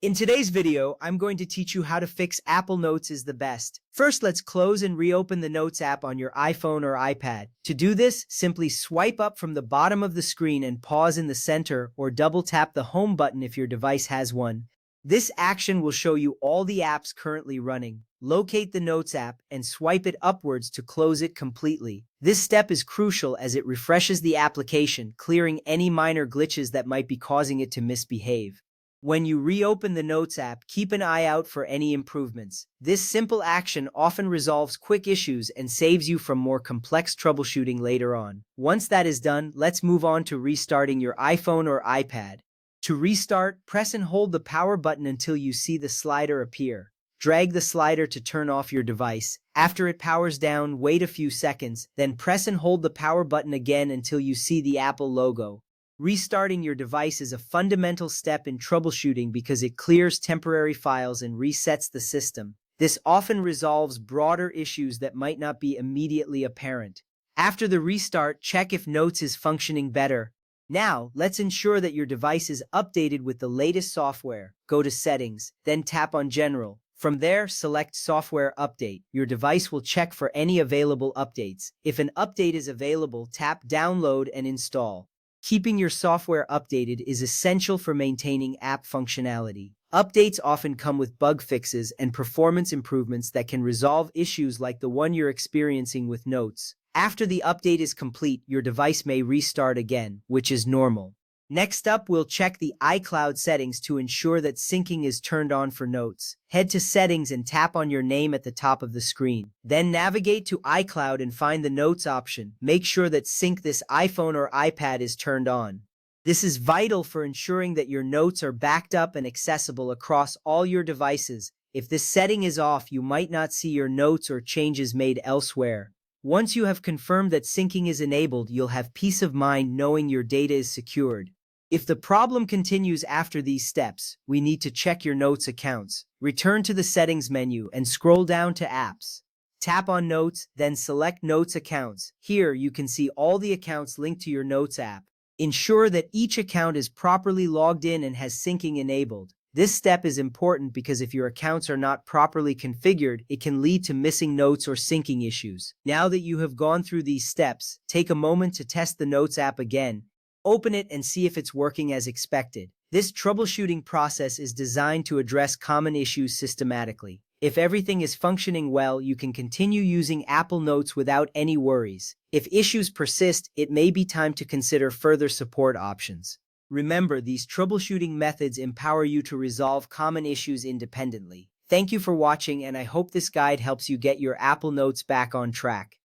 In today's video, I'm going to teach you how to fix Apple Notes is the best. First, let's close and reopen the Notes app on your iPhone or iPad. To do this, simply swipe up from the bottom of the screen and pause in the center or double tap the home button if your device has one. This action will show you all the apps currently running. Locate the Notes app and swipe it upwards to close it completely. This step is crucial as it refreshes the application, clearing any minor glitches that might be causing it to misbehave. When you reopen the Notes app, keep an eye out for any improvements. This simple action often resolves quick issues and saves you from more complex troubleshooting later on. Once that is done, let's move on to restarting your iPhone or iPad. To restart, press and hold the power button until you see the slider appear. Drag the slider to turn off your device. After it powers down, wait a few seconds, then press and hold the power button again until you see the Apple logo. Restarting your device is a fundamental step in troubleshooting because it clears temporary files and resets the system. This often resolves broader issues that might not be immediately apparent. After the restart, check if Notes is functioning better. Now, let's ensure that your device is updated with the latest software. Go to Settings, then tap on General. From there, select Software Update. Your device will check for any available updates. If an update is available, tap Download and Install. Keeping your software updated is essential for maintaining app functionality. Updates often come with bug fixes and performance improvements that can resolve issues like the one you're experiencing with Notes. After the update is complete, your device may restart again, which is normal. Next up, we'll check the iCloud settings to ensure that syncing is turned on for Notes. Head to Settings and tap on your name at the top of the screen. Then navigate to iCloud and find the Notes option. Make sure that Sync this iPhone or iPad is turned on. This is vital for ensuring that your notes are backed up and accessible across all your devices. If this setting is off, you might not see your notes or changes made elsewhere. Once you have confirmed that syncing is enabled, you'll have peace of mind knowing your data is secured. If the problem continues after these steps, we need to check your Notes accounts. Return to the Settings menu and scroll down to Apps. Tap on Notes, then select Notes Accounts. Here, you can see all the accounts linked to your Notes app. Ensure that each account is properly logged in and has syncing enabled. This step is important because if your accounts are not properly configured, it can lead to missing notes or syncing issues. Now that you have gone through these steps, take a moment to test the Notes app again. Open it and see if it's working as expected. This troubleshooting process is designed to address common issues systematically. If everything is functioning well, you can continue using Apple Notes without any worries. If issues persist, it may be time to consider further support options. Remember, these troubleshooting methods empower you to resolve common issues independently. Thank you for watching, and I hope this guide helps you get your Apple Notes back on track.